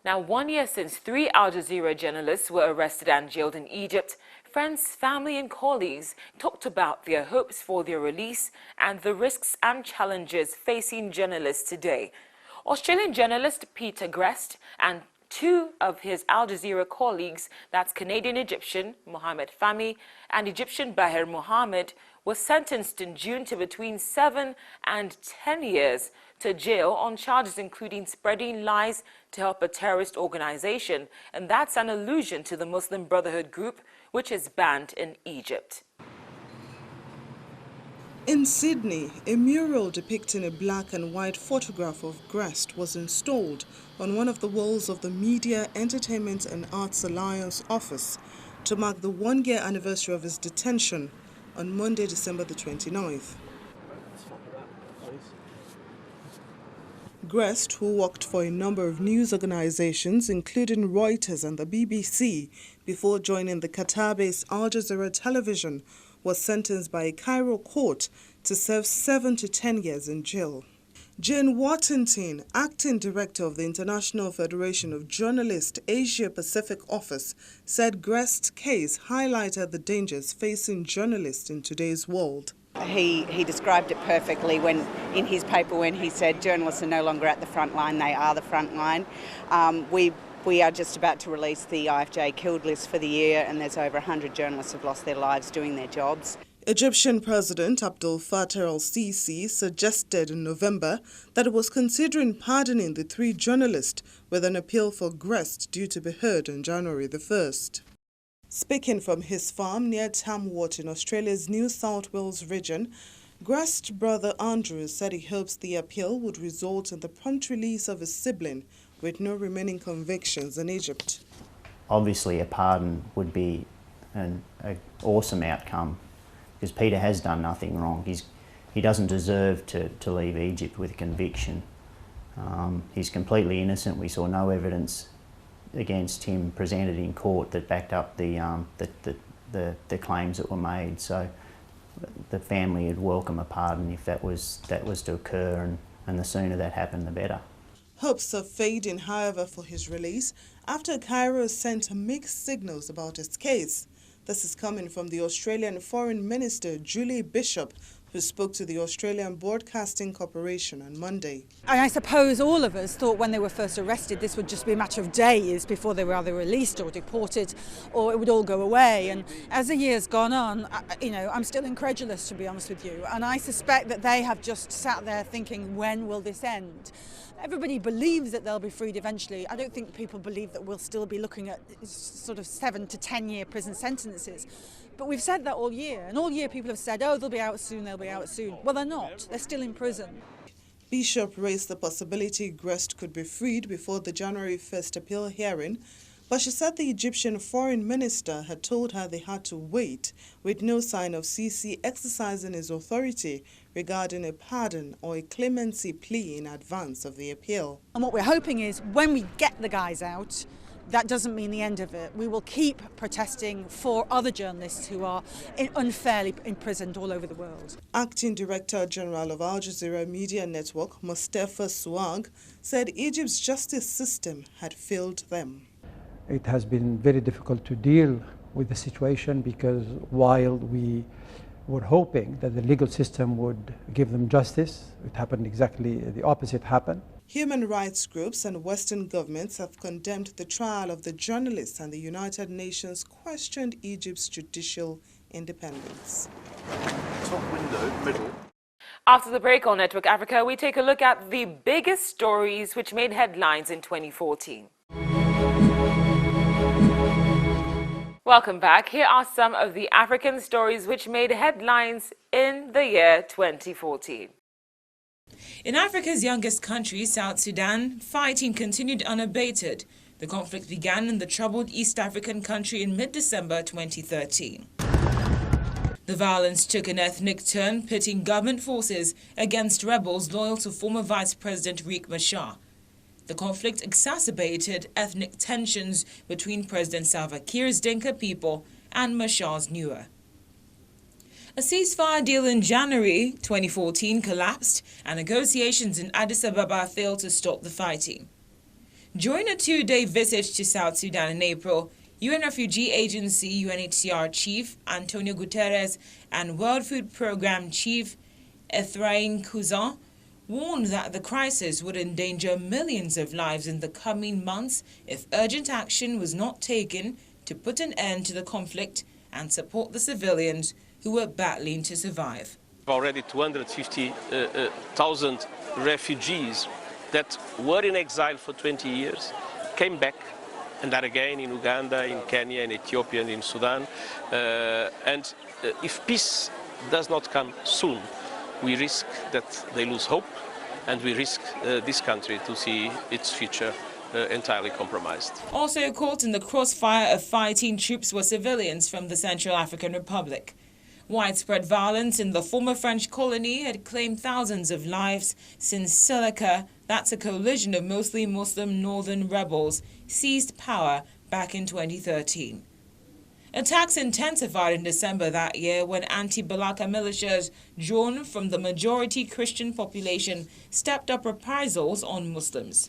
Now, 1 year since 3 Jazeera journalists were arrested and jailed in Egypt, friends, family and colleagues talked about their hopes for their release and the risks and challenges facing journalists today. Australian journalist Peter Greste and two of his Al Jazeera colleagues, that's Canadian-Egyptian Mohammed Fahmy and Egyptian Bahir Mohammed, were sentenced in June to between 7 and 10 years to jail on charges including spreading lies to help a terrorist organization, and that's an allusion to the Muslim Brotherhood group, which is banned in Egypt. In Sydney, a mural depicting a black and white photograph of Greste was installed on one of the walls of the Media, Entertainment and Arts Alliance office to mark the 1-year anniversary of his detention on Monday, December the 29th. Greste, who worked for a number of news organizations, including Reuters and the BBC, before joining the Qatar-based Al Jazeera television, was sentenced by a Cairo court to serve 7 to 10 years in jail. Jane Wattington, acting director of the International Federation of Journalists Asia-Pacific office, said Greste's case highlighted the dangers facing journalists in today's world. He described it perfectly in his paper when he said journalists are no longer at the front line, they are the front line. We are just about to release the IFJ killed list for the year, and there's over 100 journalists who've lost their lives doing their jobs. Egyptian President Abdel Fattah el-Sisi suggested in November that it was considering pardoning the 3 journalists, with an appeal for Greste due to be heard on January the 1st. Speaking from his farm near Tamworth in Australia's New South Wales region, Greste's brother Andrew said he hopes the appeal would result in the prompt release of his sibling with no remaining convictions in Egypt. Obviously a pardon would be an awesome outcome, because Peter has done nothing wrong. He doesn't deserve to leave Egypt with a conviction. He's completely innocent. We saw no evidence against him presented in court that backed up the claims that were made. So the family would welcome a pardon if that was to occur, and the sooner that happened, the better. Hopes are fading, however, for his release after Cairo sent mixed signals about his case. This is coming from the Australian Foreign Minister, Julie Bishop, who spoke to the Australian Broadcasting Corporation on Monday. I suppose all of us thought when they were first arrested this would just be a matter of days before they were either released or deported, or it would all go away. And as the year's gone on, I'm still incredulous, to be honest with you. And I suspect that they have just sat there thinking, when will this end? Everybody believes that they'll be freed eventually. I don't think people believe that we'll still be looking at sort of 7 to 10 year prison sentences. But we've said that all year, and all year people have said, oh, they'll be out soon, they'll be out soon. Well, they're not. They're still in prison. Bishop raised the possibility Greste could be freed before the January 1st appeal hearing, but she said the Egyptian foreign minister had told her they had to wait, with no sign of Sisi exercising his authority regarding a pardon or a clemency plea in advance of the appeal. And what we're hoping is when we get the guys out, that doesn't mean the end of it. We will keep protesting for other journalists who are unfairly imprisoned all over the world. Acting Director General of Al Jazeera Media Network, Mustafa Suag, said Egypt's justice system had failed them. It has been very difficult to deal with the situation, because while we were hoping that the legal system would give them justice, it happened exactly the opposite happened. Human rights groups and Western governments have condemned the trial of the journalists, and the United Nations questioned Egypt's judicial independence. Top window, middle. After the break on Network Africa, we take a look at the biggest stories which made headlines in 2014. Welcome back. Here are some of the African stories which made headlines in the year 2014. In Africa's youngest country, South Sudan, fighting continued unabated. The conflict began in the troubled East African country in mid-December 2013. The violence took an ethnic turn, pitting government forces against rebels loyal to former Vice President Riek Machar. The conflict exacerbated ethnic tensions between President Salva Kiir's Dinka people and Machar's Nuer. A ceasefire deal in January 2014 collapsed, and negotiations in Addis Ababa failed to stop the fighting. During a 2-day visit to South Sudan in April, UN Refugee Agency UNHCR Chief Antonio Guterres and World Food Programme Chief Ephraim Cousin warned that the crisis would endanger millions of lives in the coming months if urgent action was not taken to put an end to the conflict and support the civilians who were battling to survive. Already 250,000 refugees that were in exile for 20 years came back, and that again in Uganda, in Kenya, in Ethiopia, and in Sudan. If peace does not come soon, we risk that they lose hope, and we risk this country to see its future entirely compromised. Also caught in the crossfire of fighting troops were civilians from the Central African Republic. Widespread violence in the former French colony had claimed thousands of lives since Seleka, that's a coalition of mostly Muslim northern rebels, seized power back in 2013. Attacks intensified in December that year when anti-Balaka militias drawn from the majority Christian population stepped up reprisals on Muslims.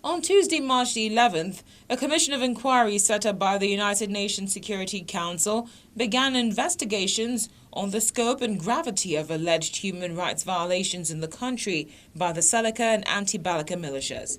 On Tuesday, March the 11th, a commission of inquiry set up by the United Nations Security Council began investigations on the scope and gravity of alleged human rights violations in the country by the Seleka and anti-Balaka militias.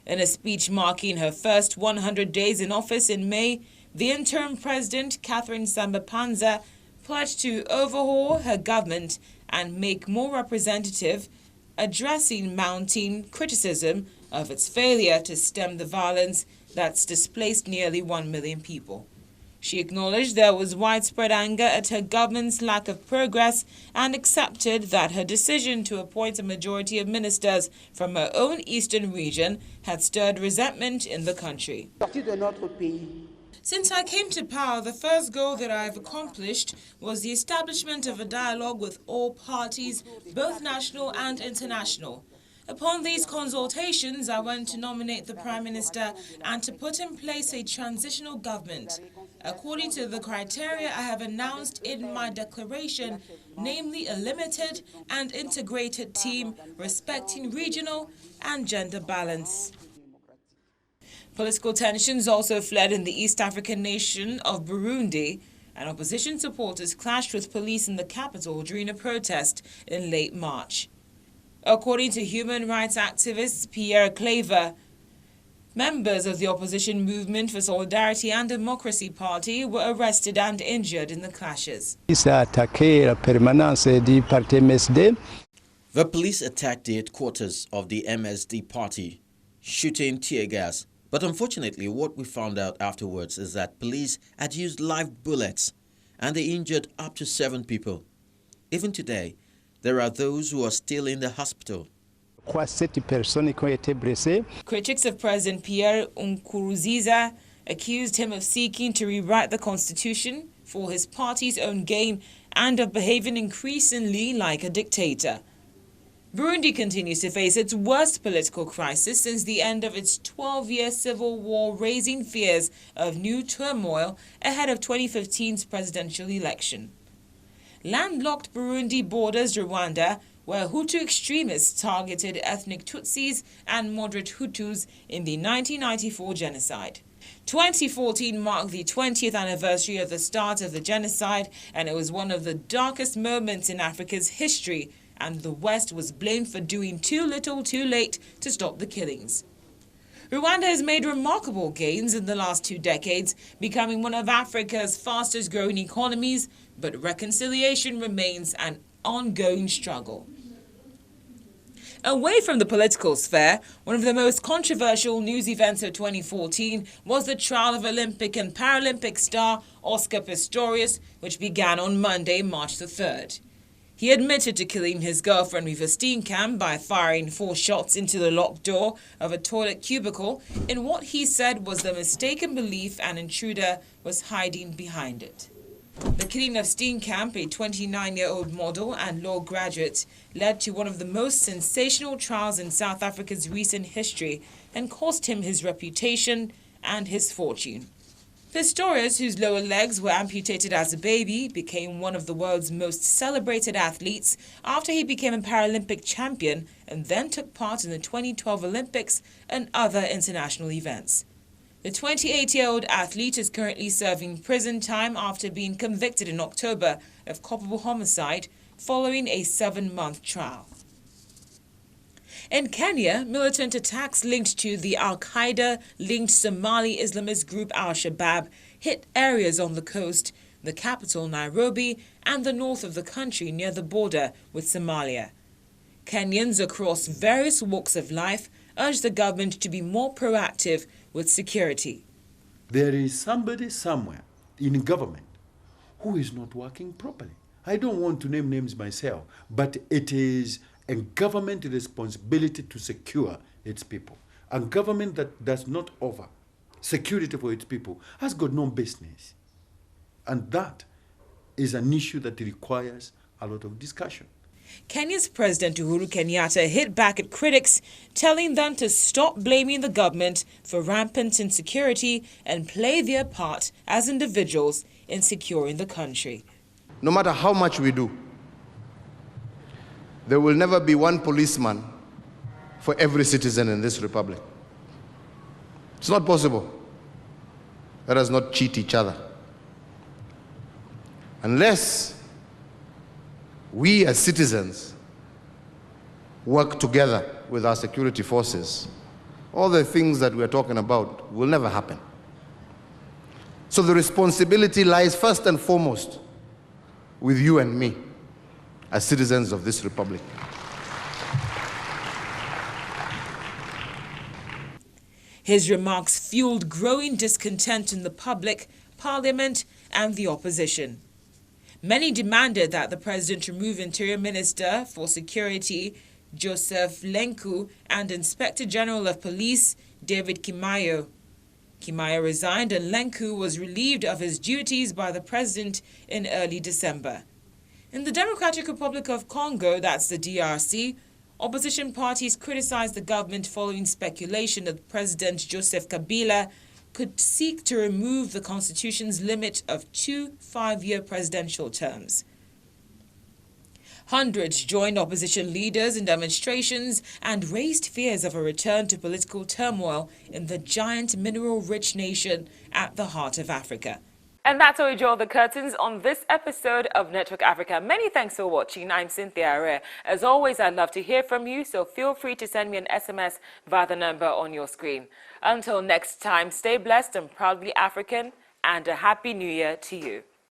In a speech marking her first 100 days in office in May, the interim president, Catherine Samba-Panza, pledged to overhaul her government and make more representative, addressing mounting criticism of its failure to stem the violence that's displaced nearly 1 million people. She acknowledged there was widespread anger at her government's lack of progress and accepted that her decision to appoint a majority of ministers from her own eastern region had stirred resentment in the country. Since I came to power, the first goal that I've accomplished was the establishment of a dialogue with all parties, both national and international. Upon these consultations, I went to nominate the Prime Minister and to put in place a transitional government, according to the criteria I have announced in my declaration, namely a limited and integrated team respecting regional and gender balance. Political tensions also fled in the East African nation of Burundi, and opposition supporters clashed with police in the capital during a protest in late March. According to human rights activist Pierre Claver, members of the opposition Movement for Solidarity and Democracy Party were arrested and injured in the clashes. The police attacked the headquarters of the MSD party, shooting tear gas. But unfortunately, what we found out afterwards is that police had used live bullets and they injured up to 7 people. Even today, there are those who are still in the hospital. Critics of President Pierre Nkurunziza accused him of seeking to rewrite the constitution for his party's own gain and of behaving increasingly like a dictator. Burundi continues to face its worst political crisis since the end of its 12-year civil war, raising fears of new turmoil ahead of 2015's presidential election. Landlocked Burundi borders Rwanda, where Hutu extremists targeted ethnic Tutsis and moderate Hutus in the 1994 genocide. 2014 marked the 20th anniversary of the start of the genocide, and it was one of the darkest moments in Africa's history, and the West was blamed for doing too little too late to stop the killings. Rwanda has made remarkable gains in the last 2 decades, becoming one of Africa's fastest growing economies, but reconciliation remains an ongoing struggle. Away from the political sphere, one of the most controversial news events of 2014 was the trial of Olympic and Paralympic star Oscar Pistorius, which began on Monday, March the 3rd. He admitted to killing his girlfriend Riva Steenkamp by firing 4 shots into the locked door of a toilet cubicle in what he said was the mistaken belief an intruder was hiding behind it. The killing of Steenkamp, a 29-year-old model and law graduate, led to one of the most sensational trials in South Africa's recent history and cost him his reputation and his fortune. Pistorius, whose lower legs were amputated as a baby, became one of the world's most celebrated athletes after he became a Paralympic champion and then took part in the 2012 Olympics and other international events. The 28-year-old athlete is currently serving prison time after being convicted in October of culpable homicide following a 7-month trial. In Kenya, militant attacks linked to the Al-Qaeda-linked Somali Islamist group Al-Shabaab hit areas on the coast, the capital Nairobi, and the north of the country near the border with Somalia. Kenyans across various walks of life urged the government to be more proactive with security. There is somebody somewhere in government who is not working properly. I don't want to name names myself, but it is a government responsibility to secure its people. A government that does not offer security for its people has got no business. And that is an issue that requires a lot of discussion. Kenya's President Uhuru Kenyatta hit back at critics, telling them to stop blaming the government for rampant insecurity and play their part as individuals in securing the country. No matter how much we do, there will never be one policeman for every citizen in this republic. It's not possible. Let us not cheat each other. Unless we as citizens work together with our security forces, all the things that we're talking about will never happen. So the responsibility lies first and foremost with you and me as citizens of this republic. His remarks fueled growing discontent in the public, parliament, and the opposition. Many demanded that the president remove Interior Minister for Security Joseph Lenku and Inspector General of Police David Kimayo. Kimayo resigned and Lenku was relieved of his duties by the president in early December. In the Democratic Republic of Congo, that's the DRC, opposition parties criticized the government following speculation that President Joseph Kabila could seek to remove the constitution's limit of 2 5-year presidential terms. Hundreds joined opposition leaders in demonstrations and raised fears of a return to political turmoil in the giant mineral-rich nation at the heart of Africa. And that's how we draw the curtains on this episode of Network Africa. Many thanks for watching. I'm Cynthia Arre. As always, I'd love to hear from you, so feel free to send me an SMS via the number on your screen. Until next time, stay blessed and proudly African, and a Happy New Year to you.